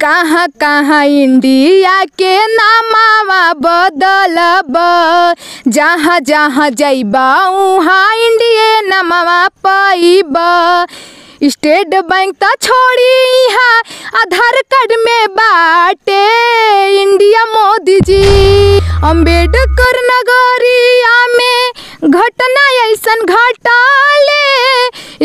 कहाँ कहाँ इंडिया के नामावा बदलब, जहाँ जहाँ जइबा उहाँ इंडिया नामावा पाइबा। स्टेट बैंक त छोड़ी यहाँ आधार कार्ड में बाटे इंडिया मोदी जी। अम्बेडकर नगरिया में घटना ऐसन घटाले,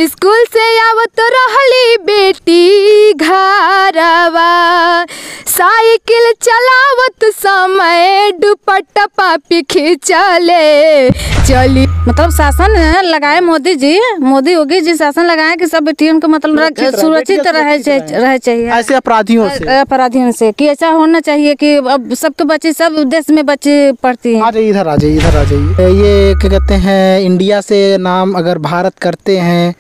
स्कूल से आवत रहली बेटी घरवा, साइकिल चलावत समय दुपट्टा पापी खींचले चली। मतलब शासन लगाए मोदी जी, मोदी योगी जी शासन लगाए कि सब बेटियों को मतलब सुरक्षित रहे चाहिए ऐसे अपराधियों से कि ऐसा होना चाहिए कि अब सबके बच्चे सब देश में बच्चे पढ़ती हैं। आ जाइए इधर, आ जाइए इधर, आ जाइए। ये क्या कहते हैं, इंडिया से नाम अगर भारत करते हैं,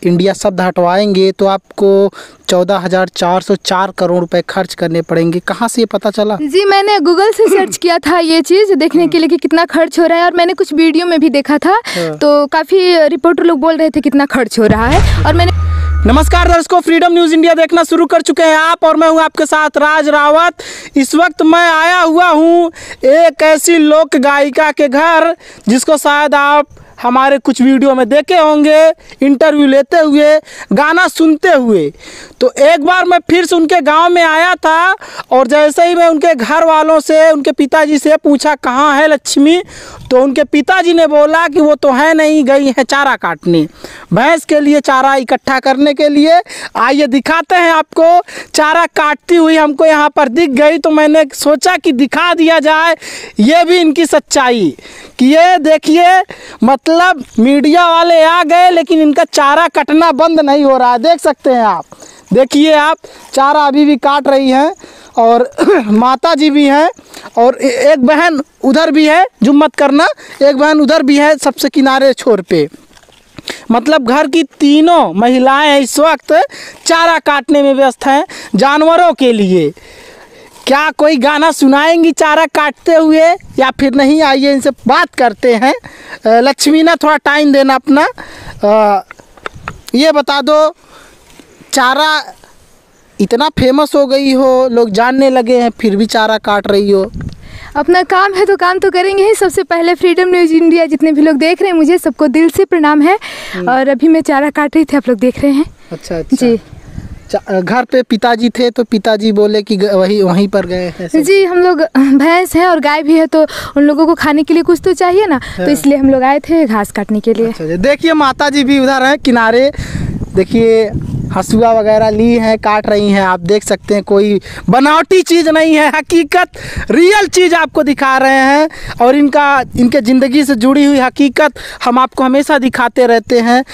इंडिया शब्द हटवाएंगे तो आपको 14,404 करोड़ रुपए खर्च करने पड़ेंगे। कहाँ से ये पता चला? जी मैंने गूगल से सर्च किया था ये चीज़ देखने के लिए कि कितना खर्च हो रहा है, और मैंने कुछ वीडियो में भी देखा था तो काफ़ी रिपोर्टर लोग बोल रहे थे कितना खर्च हो रहा है। और मैंने नमस्कार दर्शकों, फ्रीडम न्यूज़ इंडिया देखना शुरू कर चुके हैं आप, और मैं हूं आपके साथ राज रावत। इस वक्त मैं आया हुआ हूं एक ऐसी लोक गायिका के घर जिसको शायद आप हमारे कुछ वीडियो में देखे होंगे, इंटरव्यू लेते हुए, गाना सुनते हुए। तो एक बार मैं फिर से उनके गांव में आया था, और जैसे ही मैं उनके घर वालों से, उनके पिताजी से पूछा कहाँ है लक्ष्मी, तो उनके पिताजी ने बोला कि वो तो है नहीं, गई है चारा काटने, भैंस के लिए चारा इकट्ठा करने के लिए। आइए दिखाते हैं आपको, चारा काटती हुई हमको यहाँ पर दिख गई, तो मैंने सोचा कि दिखा दिया जाए ये भी इनकी सच्चाई कि ये देखिए, मतलब मीडिया वाले आ गए लेकिन इनका चारा कटना बंद नहीं हो रहा है। देख सकते हैं आप, देखिए आप, चारा अभी भी काट रही हैं, और माता जी भी हैं, और एक बहन उधर भी है, जुम मत करना, एक बहन उधर भी है सबसे किनारे छोर पे। मतलब घर की तीनों महिलाएं इस वक्त चारा काटने में व्यस्त हैं जानवरों के लिए। क्या कोई गाना सुनाएंगी चारा काटते हुए या फिर नहीं? आइए इनसे बात करते हैं। लक्ष्मी ना थोड़ा टाइम देना अपना, ये बता दो, चारा इतना फेमस हो गई हो, लोग जानने लगे हैं, फिर भी चारा काट रही हो। अपना काम है तो काम तो करेंगे ही। सबसे पहले फ्रीडम न्यूज़ इंडिया जितने भी लोग देख रहे हैं मुझे सबको दिल से प्रणाम है। और अभी मैं चारा काट रही थी, आप लोग देख रहे हैं। अच्छा जी। घर पे पिताजी थे तो पिताजी बोले कि वहीं पर गए हैं। जी हम लोग भैंस हैं और गाय भी है, तो उन लोगों को खाने के लिए कुछ तो चाहिए ना, तो इसलिए हम लोग आए थे घास काटने के लिए। अच्छा, देखिए माता जी भी उधर हैं किनारे, देखिए हसुआ वगैरह ली हैं, काट रही हैं। आप देख सकते हैं कोई बनावटी चीज़ नहीं है, हकीकत रियल चीज़ आपको दिखा रहे हैं, और इनके ज़िंदगी से जुड़ी हुई हकीकत हम आपको हमेशा दिखाते रहते हैं।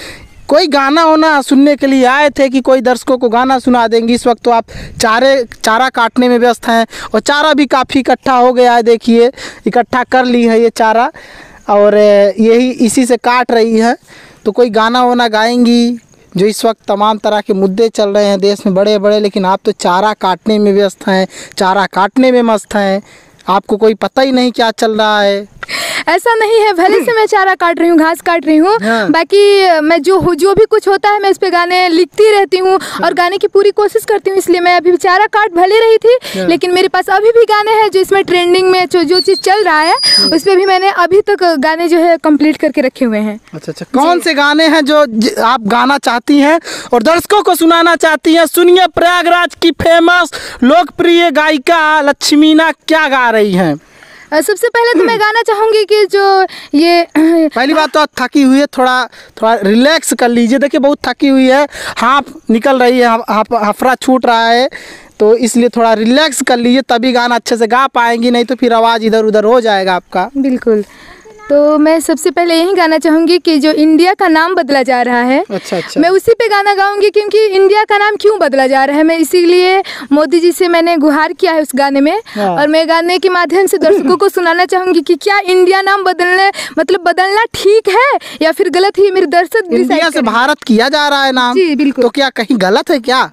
कोई गाना होना सुनने के लिए आए थे कि कोई दर्शकों को गाना सुना देंगी। इस वक्त तो आप चारा काटने में व्यस्त हैं, और चारा भी काफ़ी इकट्ठा हो गया है, देखिए इकट्ठा कर ली है ये चारा, और यही इसी से काट रही है। तो कोई गाना होना गाएंगी, जो इस वक्त तमाम तरह के मुद्दे चल रहे हैं देश में बड़े बड़े, लेकिन आप तो चारा काटने में व्यस्त हैं, चारा काटने में मस्त हैं, आपको कोई पता ही नहीं क्या चल रहा है। ऐसा नहीं है, भले से मैं चारा काट रही हूँ, घास काट रही हूँ। हाँ। बाकी मैं जो भी कुछ होता है मैं इस पे गाने लिखती रहती हूँ। हाँ। और गाने की पूरी कोशिश करती हूँ, इसलिए मैं अभी चारा काट भले रही थी। हाँ। लेकिन मेरे पास अभी भी गाने हैं जो इसमें ट्रेंडिंग में जो चीज़ चल रहा है। हाँ। उस पर भी मैंने अभी तक गाने जो है कंप्लीट करके रखे हुए हैं। अच्छा, कौन से गाने हैं जो आप गाना चाहती हैं और दर्शकों को सुनाना चाहती हैं? सुनिए, प्रयागराज की फेमस लोकप्रिय गायिका लक्ष्मीना क्या गा रही हैं। सबसे पहले तो मैं गाना चाहूँगी कि जो ये पहली बात तो थकी हुई है, थोड़ा रिलैक्स कर लीजिए। देखिए बहुत थकी हुई है, हाँफ निकल रही है, हफरा छूट रहा है, तो इसलिए थोड़ा रिलैक्स कर लीजिए, तभी गाना अच्छे से गा पाएंगी, नहीं तो फिर आवाज़ इधर उधर हो जाएगा आपका। बिल्कुल। तो मैं सबसे पहले यही गाना चाहूँगी कि जो इंडिया का नाम बदला जा रहा है। अच्छा। मैं उसी पे गाना गाऊंगी, क्योंकि इंडिया का नाम क्यों बदला जा रहा है, मैं इसीलिए मोदी जी से मैंने गुहार किया है उस गाने में। हाँ। और मैं गाने के माध्यम से दर्शकों को सुनाना चाहूँगी कि क्या इंडिया नाम बदलना ठीक है या फिर गलत ही। मेरे दर्शक इंडिया से भारत किया जा रहा है नाम। जी बिल्कुल। तो क्या कहीं गलत है? क्या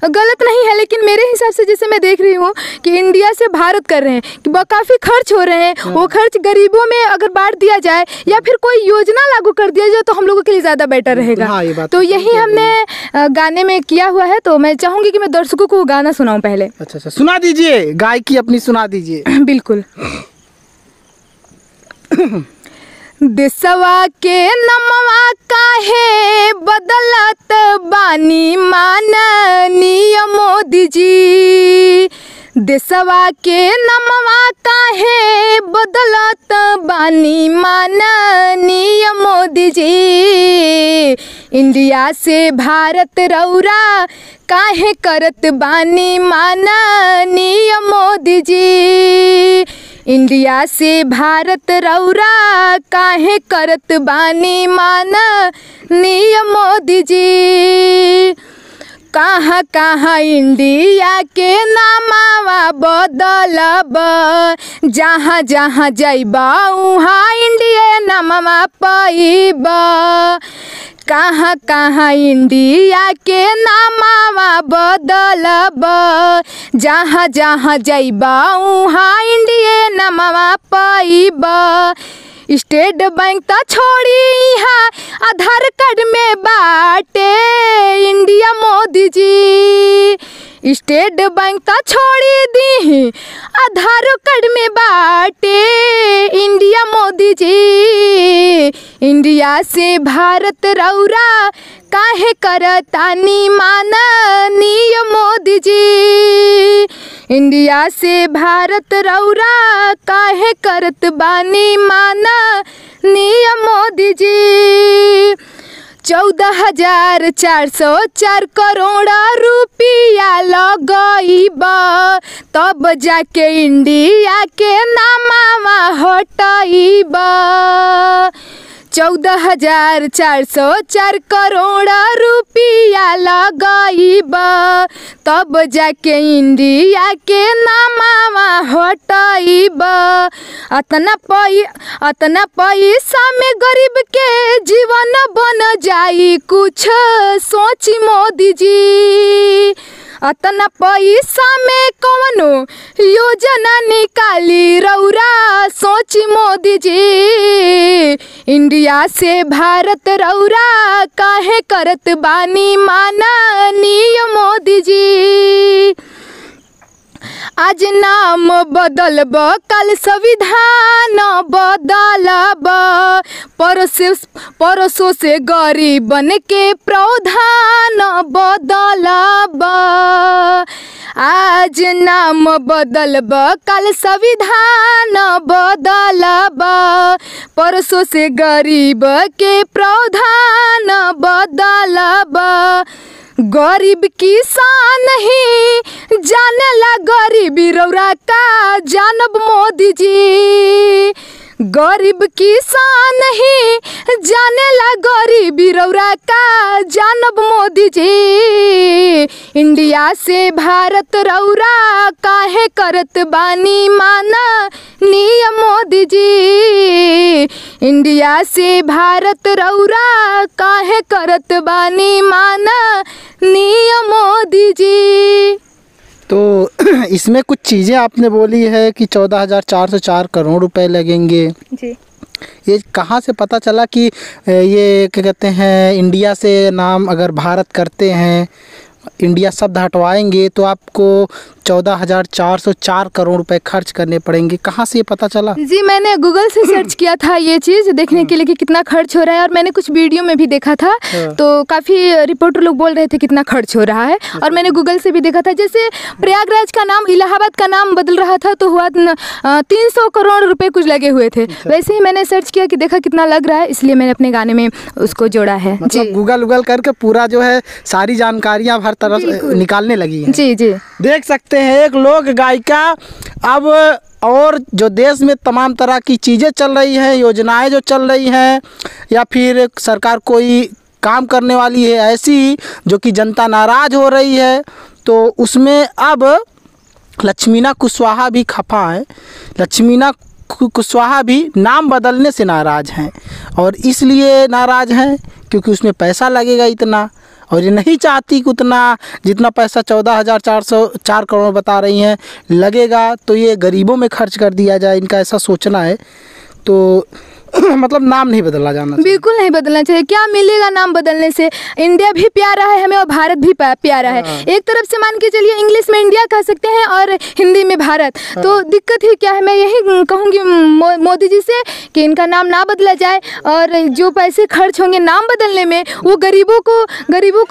गलत नहीं है, लेकिन मेरे हिसाब से जैसे मैं देख रही हूँ कि इंडिया से भारत कर रहे हैं कि काफ़ी खर्च हो रहे हैं। वो खर्च गरीबों में अगर बांट कर दिया जाए या फिर कोई योजना लागू कर दिया जाए तो हम लोगों के लिए ज़्यादा बेटर रहेगा। हाँ, ये बात तो यही हमने गाने में किया हुआ है। तो मैं चाहूँगी कि मैं दर्शकों को गाना सुनाऊँ पहले। अच्छा, सुना दीजिए, गायकी अपनी सुना दीजिए। बिल्कुल। देशवा के नमवा काहे बदलत बानी माननीय मोदी जी। देशवा के नमवा काहे बदलत बानी माननीय मोदी जी। इंडिया से भारत रौरा काहे करत बानी माननीय मोदी जी। इंडिया से भारत रौरा काहे करत बानी माननीय मोदी जी। कहाँ कहाँ इंडिया के नामावा बदलब, जहाँ जहाँ जइबा उहाँ इंडिया नामवा पाइबा। कहाँ कहाँ इंडिया के नामावा बदलब, जहाँ जहाँ जइबा उहाँ इंडिया नामवा पाइबा। स्टेट बैंक ता छोड़ी यहाँ आधार कार्ड में बाटे India Modi ji. State bank ता छोड़ी दी आधार कार्ड में बाटे इंडिया मोदी जी। इंडिया से भारत रौरा काहे करतानी माननीय मोदी जी। इंडिया से भारत रौरा काहे करत बानी माननीय मोदी जी। 14,404 करोड़ रुपया लगइबा, तब जाके इंडिया के नामवा हटाइबा। 14,404 करोड़ रुपया लगइबा, तब जाके इंडिया के नामवा हटाइबा। अतना पैसा में गरीब के जीवन बन जाई कुछ सोची मोदी जी। अतना पैसा में कौनो योजना निकाली रौरा सोची मोदी जी। इंडिया से भारत रौरा काहे करत बानी माननीय मोदी जी। आज नाम बदलब कल संविधान बदलब, परसों से गरीबन के प्रावधान बदलब। आज नाम बदलब कल संविधान बदलब, परसों से गरीब के प्रावधान बदलब। गरीब किसान ही जानेला गरीबी रौरा का जानब मोदी जी। गरीब किसान ही जानेला गरीबी रौरा का जानब मोदी जी। इंडिया से भारत रौरा काहे करत बानी माननीय मोदी जी। इंडिया से भारत रौरा काहे करत बानी माननीय मोदी जी। तो इसमें कुछ चीज़ें आपने बोली है कि 14,404 करोड़ रुपए लगेंगे जी। ये कहाँ से पता चला कि ये क्या कहते हैं इंडिया से नाम अगर भारत करते हैं, इंडिया शब्द हटवाएंगे तो आपको 14,404 करोड़ रुपए खर्च करने पड़ेंगे, कहाँ से ये पता चला? जी मैंने गूगल से सर्च किया था ये चीज़ देखने के लिए कि कितना खर्च हो रहा है, और मैंने कुछ वीडियो में भी देखा था तो काफ़ी रिपोर्टर लोग बोल रहे थे कितना खर्च हो रहा है, और मैंने गूगल से भी देखा था। जैसे प्रयागराज का नाम इलाहाबाद का नाम बदल रहा था तो हुआ 300 करोड़ रुपए कुछ लगे हुए थे। वैसे ही मैंने सर्च किया कि देखा कितना लग रहा है, इसलिए मैंने अपने गाने में उसको जोड़ा है। मतलब गूगल करके पूरा जो है सारी जानकारियाँ हर तरफ निकालने लगी हैं। जी जी देख सकते हैं एक लोक गायिका। अब और जो देश में तमाम तरह की चीज़ें चल रही हैं, योजनाएं जो चल रही हैं, या फिर सरकार कोई काम करने वाली है ऐसी जो कि जनता नाराज़ हो रही है, तो उसमें अब लक्ष्मीना कुशवाहा भी खफा है। लक्ष्मीना कुशवाहा भी नाम बदलने से नाराज़ हैं, और इसलिए नाराज़ हैं क्योंकि उसमें पैसा लगेगा इतना, और ये नहीं चाहती कि उतना जितना पैसा 14,404 करोड़ बता रही हैं लगेगा तो ये गरीबों में खर्च कर दिया जाए, इनका ऐसा सोचना है। तो मतलब नाम नहीं बदला जाना चाहिए। बिल्कुल नहीं बदलना चाहिए। क्या मिलेगा नाम बदलने से? इंडिया भी प्यारा है हमें और भारत भी प्यारा है। एक तरफ से मान के चलिए इंग्लिश में इंडिया कह सकते हैं और हिंदी में भारत, तो दिक्कत ही क्या है? मैं यही कहूँगी मोदी जी से कि इनका नाम ना बदला जाए और जो पैसे खर्च होंगे नाम बदलने में वो गरीबों को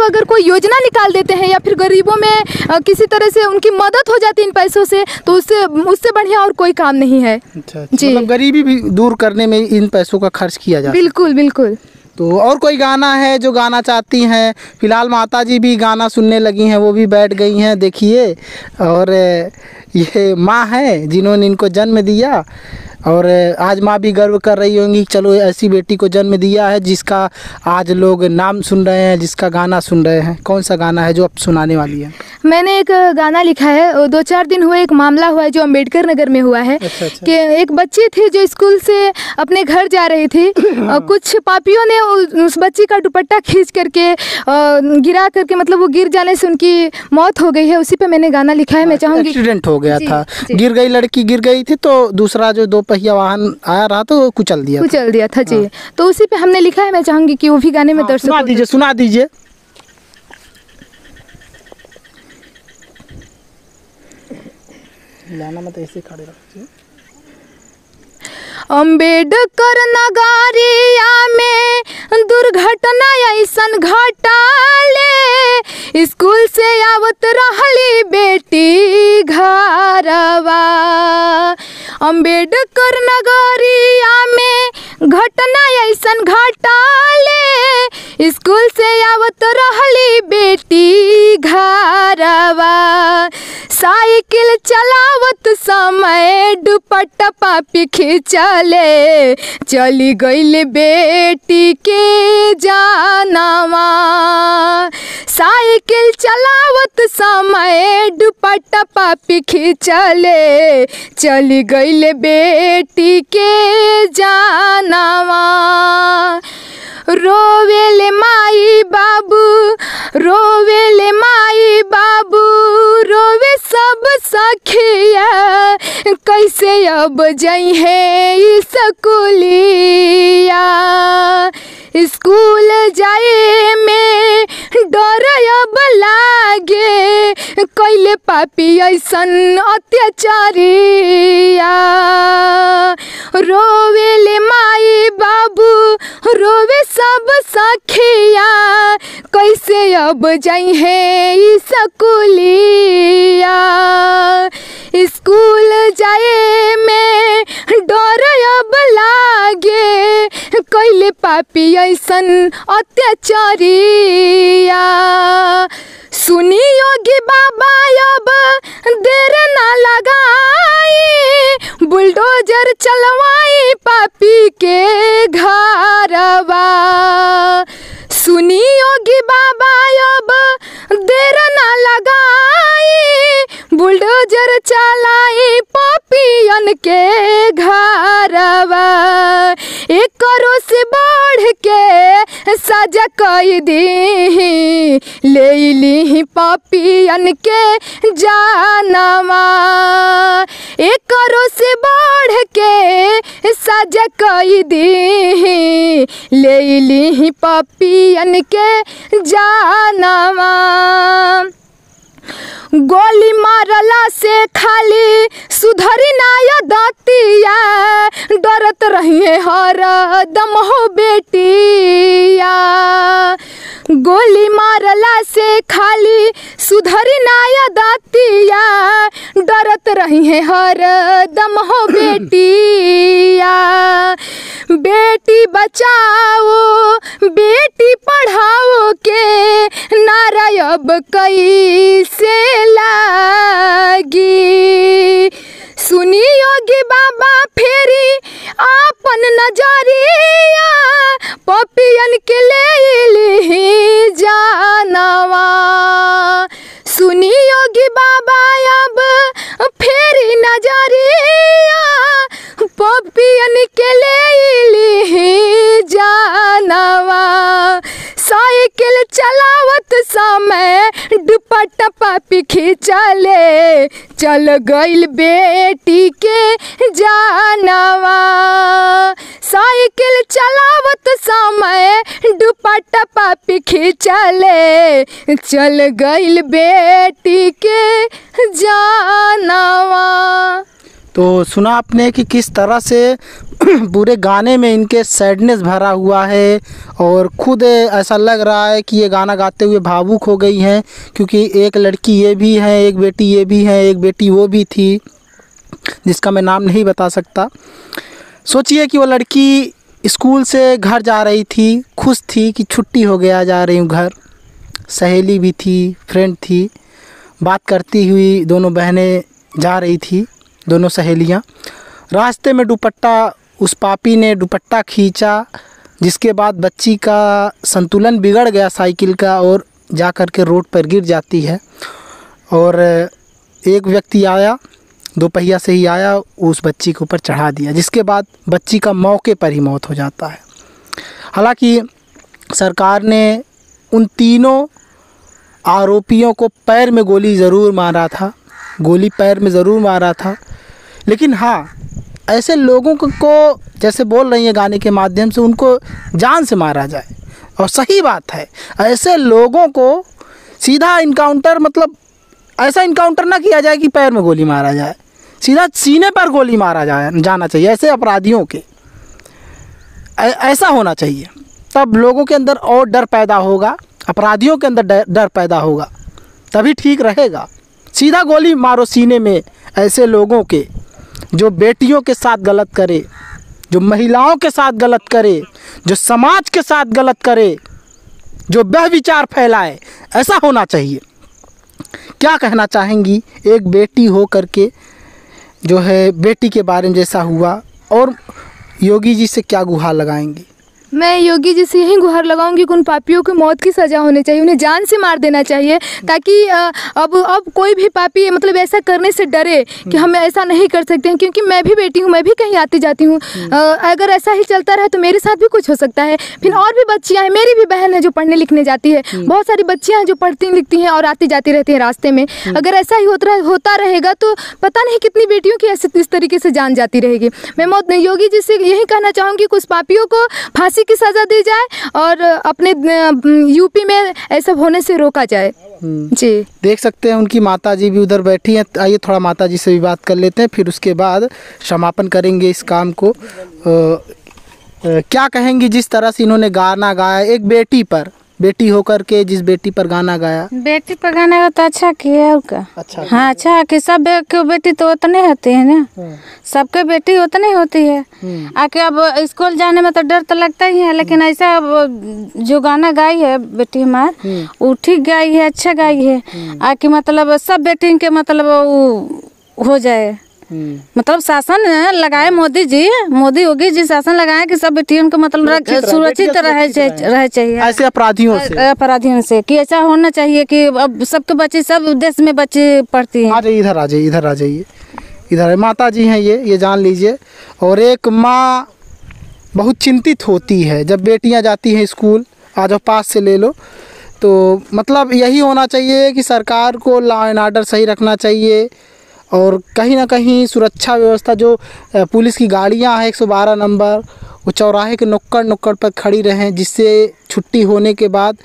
अगर कोई योजना निकाल देते हैं या फिर गरीबों में किसी तरह से उनकी मदद हो जाती है इन पैसों से, तो उससे बढ़िया और कोई काम नहीं है। अच्छा, जी, मतलब गरीबी भी दूर करने में इन पैसों का खर्च किया जाए। बिल्कुल बिल्कुल। तो और कोई गाना है जो गाना चाहती हैं? फिलहाल माता जी भी गाना सुनने लगी हैं, वो भी बैठ गई हैं देखिए। और ये माँ है जिन्होंने इनको जन्म दिया और आज माँ भी गर्व कर रही होंगी, चलो ऐसी बेटी को जन्म दिया है जिसका आज लोग नाम सुन रहे हैं, जिसका गाना सुन रहे हैं। कौन सा गाना है जो आप सुनाने वाली है? मैंने एक गाना लिखा है, 2-4 दिन हुए एक मामला हुआ है जो अम्बेडकर नगर में हुआ है। अच्छा। कि एक बच्ची थी जो स्कूल से अपने घर जा रही थी और कुछ पापियों ने उस बच्ची का दुपट्टा खींच करके गिरा करके, मतलब वो गिर जाने से उनकी मौत हो गई है। उसी पे मैंने गाना लिखा है। मैं चाहूँगी, एक्सीडेंट हो गया था, जी। गिर गई, लड़की गिर गई थी तो दूसरा जो 2 पहिया वाहन आया रहा तो कुचल दिया था जी। तो उसी पे हमने लिखा है। मैं चाहूँगी कि वो भी गाने में दर्शक सुना दीजिए। लाना मत, ऐसे खड़े रखिए। अम्बेडकर नगरिया में दुर्घटना ऐसन घटाले, स्कूल से आवत रहली बेटी घरवा। अम्बेडकर नगरिया में घटना ऐसन घटाले, स्कूल से आवत रहली बेटी घरवा। साइकिल चलावत समय दुपट्टा पापी खींचले, चली गईल बेटी के जानवा। साइकिल चलावत समय दुपट्टा पापी खींचले, चली गईल बेटी के जानवा। रोवेले माई बाबू, रोवेले माई बाबू, रोवे सब सखिया, कैसे अब जाई है स्कूलिया। स्कूल जाए में डर अब लागे, कैले पापी ऐसन अत्याचारिया। रोवेले माई बाबू, रोवे सब सखिया, कैसे अब जाई है स्कूलिया। स्कूल जाए में डर अब लागे, कैले पापी ऐसन अत्याचारिया। सुनी योगी बाबा अब देर ना लगाई, बुलडोजर चलवाई पापी के घरवा। सुनी योगी बाबा अब देर ना लगाई, बुलडोजर चलाई पापियन के घरवा। एक करो से बढ़ के सजा कई दी, ले ली पापियन के जानवा। एक करो से बढ़ के सजा कई दी, ले ली पापियन के जानवा। गोली मारला से खाली सुधरी नाया दतिया, डरत रहिए हर दम हो बेटिया। गोली मारला से खाली सुधरी नाया दतिया, डरत रहिए हर दम हो बेटिया। बेटी बचाओ बेटी पढ़ाओ के नारा अब कैसे लागी। सुनी योगी बाबा फेरी आपन नजरिया, पपियन के ले जानवा। सुनी योगी बाबा अब फेरी नजरिया, पपियन के ले जानवा। साइकिल चलावत समय दुपट्टा पापी खींचा चल गइल बेटी के जानवा। साइकिल चलावत समय दुपट्टा पापी खींचले, चल गइल बेटी के जानवा। तो सुना आपने कि किस तरह से पूरे गाने में इनके सैडनेस भरा हुआ है, और खुद ऐसा लग रहा है कि ये गाना गाते हुए भावुक हो गई हैं, क्योंकि एक लड़की ये भी है, एक बेटी ये भी है, एक बेटी वो भी थी जिसका मैं नाम नहीं बता सकता। सोचिए कि वो लड़की स्कूल से घर जा रही थी, खुश थी कि छुट्टी हो गया, जा रही हूँ घर। सहेली भी थी, फ्रेंड थी, बात करती हुई दोनों बहनें जा रही थी, दोनों सहेलियाँ। रास्ते में दुपट्टा, उस पापी ने दुपट्टा खींचा, जिसके बाद बच्ची का संतुलन बिगड़ गया साइकिल का, और जा कर के रोड पर गिर जाती है। और एक व्यक्ति आया, दोपहिया से ही आया, उस बच्ची के ऊपर चढ़ा दिया, जिसके बाद बच्ची का मौके पर ही मौत हो जाता है। हालांकि सरकार ने उन तीनों आरोपियों को पैर में गोली ज़रूर मारा था, गोली पैर में ज़रूर मारा था, लेकिन हाँ, ऐसे लोगों को जैसे बोल रही हैं गाने के माध्यम से, उनको जान से मारा जाए। और सही बात है, ऐसे लोगों को सीधा इनकाउंटर, मतलब ऐसा इनकाउंटर ना किया जाए कि पैर में गोली मारा जाए, सीधा सीने पर गोली मारा जाना चाहिए ऐसे अपराधियों के। ऐसा होना चाहिए, तब लोगों के अंदर और डर पैदा होगा, अपराधियों के अंदर डर पैदा होगा, तभी ठीक रहेगा। सीधा गोली मारो सीने में ऐसे लोगों के, जो बेटियों के साथ गलत करे, जो महिलाओं के साथ गलत करे, जो समाज के साथ गलत करे, जो व्यभिचार फैलाए। ऐसा होना चाहिए। क्या कहना चाहेंगी एक बेटी हो करके, जो है बेटी के बारे में जैसा हुआ, और योगी जी से क्या गुहार लगाएंगी? मैं योगी जी से यही गुहार लगाऊंगी कि उन पापियों की मौत की सज़ा होनी चाहिए, उन्हें जान से मार देना चाहिए, ताकि अब कोई भी पापी मतलब ऐसा करने से डरे कि हम ऐसा नहीं कर सकते हैं। क्योंकि मैं भी बेटी हूँ, मैं भी कहीं आती जाती हूँ, अगर ऐसा ही चलता रहे तो मेरे साथ भी कुछ हो सकता है। फिर और भी बच्चियाँ हैं, मेरी भी बहन है जो पढ़ने लिखने जाती है, बहुत सारी बच्चियाँ हैं जो पढ़ती लिखती हैं और आती जाती रहती हैं रास्ते में। अगर ऐसा ही होता रहेगा तो पता नहीं कितनी बेटियों की ऐसे इस तरीके से जान जाती रहेगी। मैं योगी जी से यही कहना चाहूँगी कि उस पापियों को फांसी की सजा दी जाए और अपने यूपी में ऐसा होने से रोका जाए। जी, देख सकते हैं उनकी माता जी भी उधर बैठी हैं। आइए थोड़ा माता जी से भी बात कर लेते हैं, फिर उसके बाद समापन करेंगे इस काम को। क्या कहेंगी जिस तरह से इन्होंने गाना गाया, एक बेटी पर, बेटी होकर के जिस बेटी पर गाना गाया? बेटी पर गाना गाया तो अच्छा किया का। अच्छा, हाँ अच्छा कि सब के बेटी तो उतने होती है ना, सबके बेटी उतने होती है। आके अब स्कूल जाने में तो डर तो लगता ही है, लेकिन ऐसा जो गाना गाई है बेटी हमार, वो ठीक गाई है, अच्छा गाई है। आके मतलब सब बेटी के मतलब हो जाए, मतलब शासन लगाए मोदी योगी जी शासन लगाए कि सब बेटियों को मतलब सुरक्षित रहे चाहिए ऐसे अपराधियों से कि ऐसा होना चाहिए कि अब सबके बच्चे, सब देश में बच्चे पढ़ती हैं। इधर आ जाइए इधर माता जी हैं ये जान लीजिए। और एक माँ बहुत चिंतित होती है जब बेटियां जाती हैं स्कूल। आ जाओ पास से ले लो। तो मतलब यही होना चाहिए कि सरकार को लॉ एंड ऑर्डर सही रखना चाहिए, और कहीं ना कहीं सुरक्षा व्यवस्था, जो पुलिस की गाड़ियां हैं 112 नंबर, वो चौराहे के नुक्कड़ पर खड़ी रहें, जिससे छुट्टी होने के बाद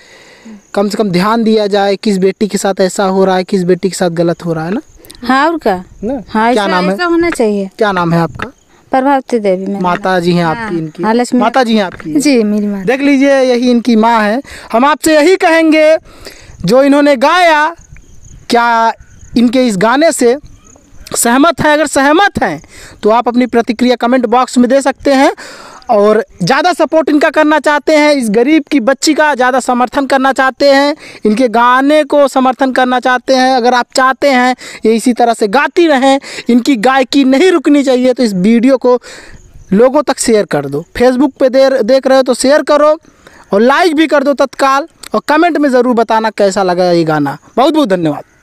कम से कम ध्यान दिया जाए किस बेटी के साथ ऐसा हो रहा है, किस बेटी के साथ गलत हो रहा है ना। हाँ, और क्या ना? हाँ, क्या नाम है? ऐसा होना चाहिए। क्या नाम है आपका? प्रभावती देवी। माता जी हैं आपकी? इनकी माता जी हैं आपकी? जी, मेरी माँ। देख लीजिए, यही इनकी माँ है। हम आपसे यही कहेंगे, जो इन्होंने गाया, क्या इनके इस गाने से सहमत हैं? अगर सहमत हैं तो आप अपनी प्रतिक्रिया कमेंट बॉक्स में दे सकते हैं, और ज़्यादा सपोर्ट इनका करना चाहते हैं, इस गरीब की बच्ची का ज़्यादा समर्थन करना चाहते हैं, इनके गाने को समर्थन करना चाहते हैं, अगर आप चाहते हैं ये इसी तरह से गाती रहें, इनकी गायकी नहीं रुकनी चाहिए, तो इस वीडियो को लोगों तक शेयर कर दो। फेसबुक पे देख रहे हो तो शेयर करो, और लाइक भी कर दो तत्काल, और कमेंट में ज़रूर बताना कैसा लगा ये गाना। बहुत बहुत धन्यवाद।